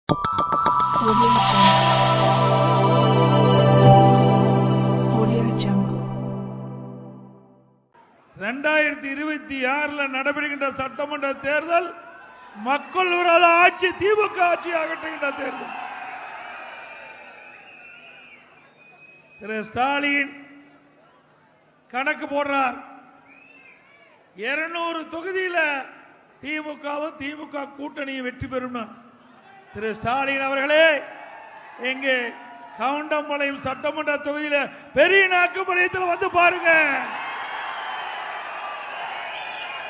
2026 நடைபெறுகின்ற சட்டமன்ற தேர்தல் மக்கள் விரோத ஆட்சி, திமுக ஆட்சி அகற்றுகின்ற தேர்தல். திரு ஸ்டாலின் கணக்கு போடுறார். 200 தொகுதியில் திமுகவும் திமுக கூட்டணியும் வெற்றி பெறும். திரு ஸ்டாலின் அவர்களே, எங்கே கவுண்டம்பாளையம் சட்டமன்ற தொகுதியில் பெரிய நாக்குப்பாளையத்தில் வந்து பாருங்க.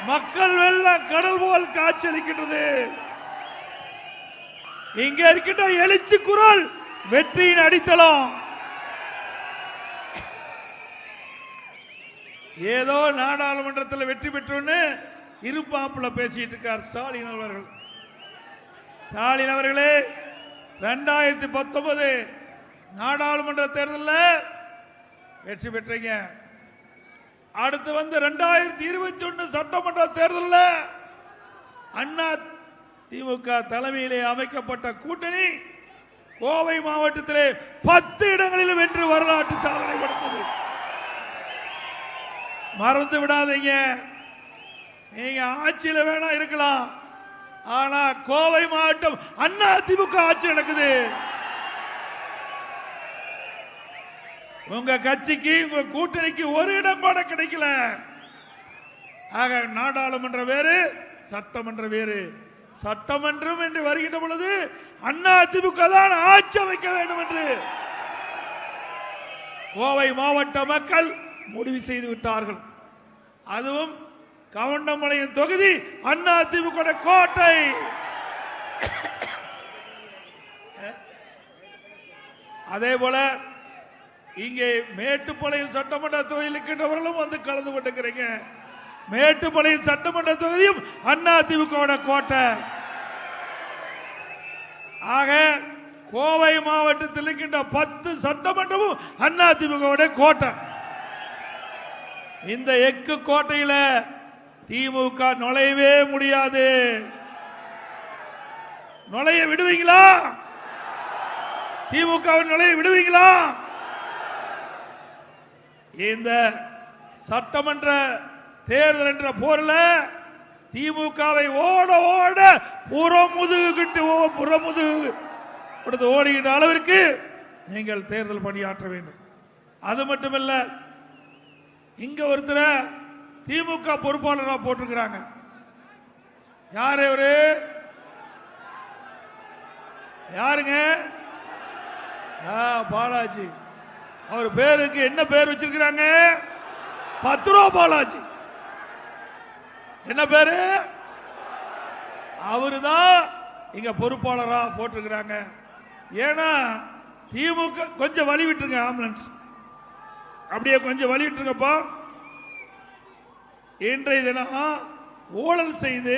மக்கள் வெள்ளம் கடல் போல் காட்சியளிக்கின்றது. இங்க இருக்கின்ற எழுச்சி குரல் வெற்றியின் அடித்தளம். ஏதோ நாடாளுமன்றத்தில் வெற்றி பெற்றோன்னு இருப்பாப்புல பேசிட்டு இருக்கார் ஸ்டாலின் அவர்கள். ஸ்டாலின் அவர்களே, 2019 நாடாளுமன்ற தேர்தலில் வெற்றி பெற்றீங்க. அடுத்து வந்து 2021 சட்டமன்ற தேர்தலில் அண்ணா திமுக தலைமையிலே அமைக்கப்பட்ட கூட்டணி கோவை மாவட்டத்திலே 10 இடங்களில் வென்று வரலாற்று சாதனை படைத்தது. மறந்து விடாதீங்க. நீங்க ஆட்சியில வேணா இருக்கலாம், ஆனா கோவை மாவட்டம் அண்ணா திமுக ஆட்சி நடக்குது. உங்க கட்சிக்கு உங்க கூட்டணிக்கு ஒரு இடம் கூட கிடைக்கல. ஆக நாடாளுமன்றம் வேறு, சட்டமன்றம் வேறு. சட்டமன்றம் என்று வருகின்ற பொழுது அண்ணா திமுக தான் ஆட்சி அமைக்க வேண்டும் என்று கோவை மாவட்ட மக்கள் முடிவு செய்து விட்டார்கள். அதுவும் கவுண்டம்பாளையம் தொகுதி அண்ணா திமுக கோட்டை. அதே போல இங்கே மேட்டுப்பாளையம் சட்டமன்ற தொகுதியில் இருக்கின்றவர்களும் வந்து கலந்து கொண்டிருக்கிறீங்க. மேட்டுப்பாளையம் சட்டமன்ற தொகுதியும் அண்ணா திமுக கோட்டை. ஆக கோவை மாவட்டத்தில் இருக்கின்ற 10 சட்டமன்றமும் அண்ணா திமுக கோட்டை. இந்த எக்கு கோட்டையில திமுக நுழையவே முடியாது. நுழைய விடுவீங்களா? திமுக நுழைய விடுவீங்களா? இந்த சட்டமன்ற தேர்தல் என்ற போர்ல திமுகவை ஓட ஓட புறமுதுகிட்டு ஓடுகின்ற அளவிற்கு நீங்கள் தேர்தல் பணியாற்ற வேண்டும். அது மட்டுமல்ல, இங்க ஒருத்தர திமுக பொறுப்பாளராக போட்டிருக்கிறாங்க. யாரு அவரு? யாருங்க? பாலாஜி. அவர் பேருக்கு என்ன பேர் வச்சிருக்கிறாங்க? 10 ரூபா பாலாஜி. என்ன பேரு? அவருதான் இங்க பொறுப்பாளரா போட்டிருக்கிறாங்க. ஏன்னா திமுக கொஞ்சம் வழி விட்டுருங்க, ஆம்புலன்ஸ் அப்படியே கொஞ்சம் வழி விட்டுருங்கப்பா. இன்றைய தினம் ஊழல் செய்து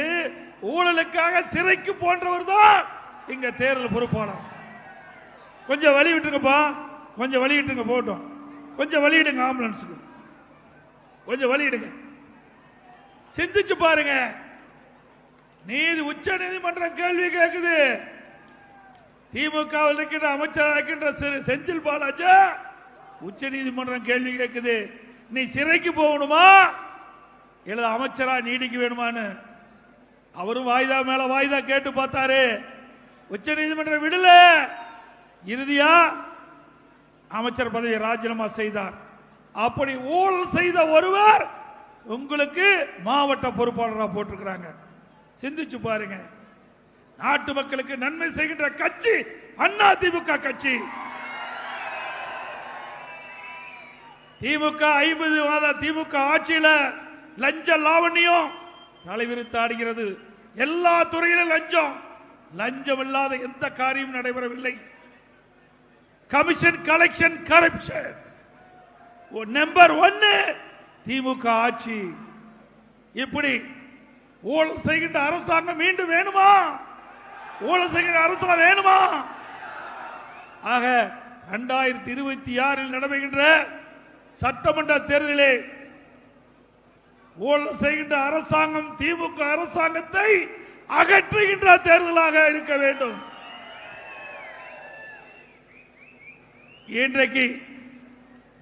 ஊழலுக்காக சிறைக்கு போன்றவர் தான் இங்க தேர்தல் பொறுப்பாளர். கொஞ்சம் வழி விட்டுருங்கப்பா, கொஞ்சம் வழி விட்டுருங்க. போட்டோம், கொஞ்சம் வழியிடுங்க, ஆம்புலன்ஸுக்கு கொஞ்சம் வழியிடுங்க. சிந்திச்சு பாருங்க. நீதி உச்ச நீதிமன்றம் கேள்வி கேட்குது. திமுக இருக்கின்ற அமைச்சராக இருக்கின்ற செந்தில் பாலாஜி உச்ச நீதிமன்றம் கேள்வி கேட்குது, நீ சிறைக்கு போகணுமா இல்ல அமைச்சரா நீடிக்க வேணுமான்னு. அவரும் வாய்தா மேல வாய்தா கேட்டு பார்த்தாரு, உச்ச நீதிமன்றம் விடல. இறுதியா அமைச்சர் பதவியை ராஜினாமா செய்தார். அப்படி ஊழல் செய்த ஒருவர் உங்களுக்கு மாவட்ட பொறுப்பாளராக போட்டிருக்கிறாங்க. சிந்திச்சு பாருங்க. நாட்டு மக்களுக்கு நன்மை செய்கின்ற கட்சி அண்ணா திமுக கட்சி. திமுக 50 மாத திமுக ஆட்சியில லஞ்ச லாவண்யம் தலைவிரித்தாடுகிறது. எல்லா துறையிலும் லஞ்சம். லஞ்சம் இல்லாத எந்த காரியம் நடைபெறவில்லை. கமிஷன், கலெக்ஷன், கரப்ஷன் நம்பர் 1 திமுக ஆட்சி. இப்படி ஊழல் செய்கின்ற அரசாங்கம் மீண்டும் வேணுமா? ஊழல் செய்கின்ற அரசாங்கம் வேணுமா? ஆக 2026 நடைபெறுகின்ற சட்டமன்ற தேர்தலிலே ஊழல் செய்கின்ற அரசாங்கம் திமுக அரசாங்கத்தை அகற்றுகின்ற தேர்தலாக இருக்க வேண்டும். இன்றைக்கு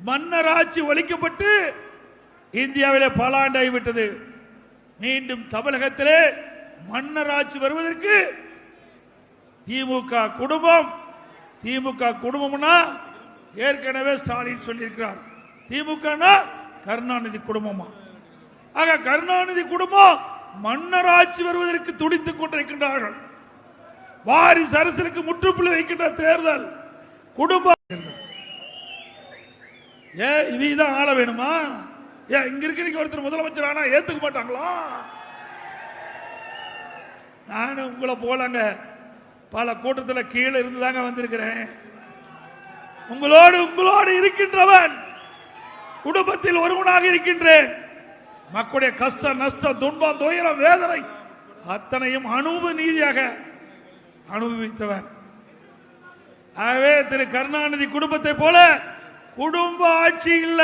மன்னராட்சி ஒழிக்கப்பட்டு இந்தியாவிலே பல ஆண்டாகிவிட்டது. மீண்டும் தமிழகத்திலே மன்னராட்சி வருவதற்கு திமுக குடும்பம்னா ஏற்கனவே ஸ்டாலின் சொல்லியிருக்கிறார். திமுக கருணாநிதி குடும்பமா? ஆக கருணாநிதி குடும்பம் மன்னராட்சி வருவதற்கு துடித்துக் கொண்டிருக்கின்றார்கள். வாரிசு அரசுக்கு முற்றுப்புள்ளி வைக்கின்ற தேர்தல் குடும்ப இவதான் ஆள வேணுமா? இங்க இருக்கிற ஒருத்தர் முதலமைச்சர் ஆனா ஏத்துக்க மாட்டாங்களா? நானும் உங்களை போலங்க பல கூட்டத்தில் கீழே இருந்துதாங்க வந்திருக்கிறேன். உங்களோடு இருக்கின்றவன் குடும்பத்தில் ஒருவனாக இருக்கின்றேன். மக்களுடைய கஷ்ட நஷ்டம் துன்பம் துயரம் வேதனை அத்தனையும் அனுபவ நீதியாக அனுபவித்தவன். ஆகவே திரு கருணாநிதி குடும்பத்தை போல குடும்ப ஆட்சி இல்ல.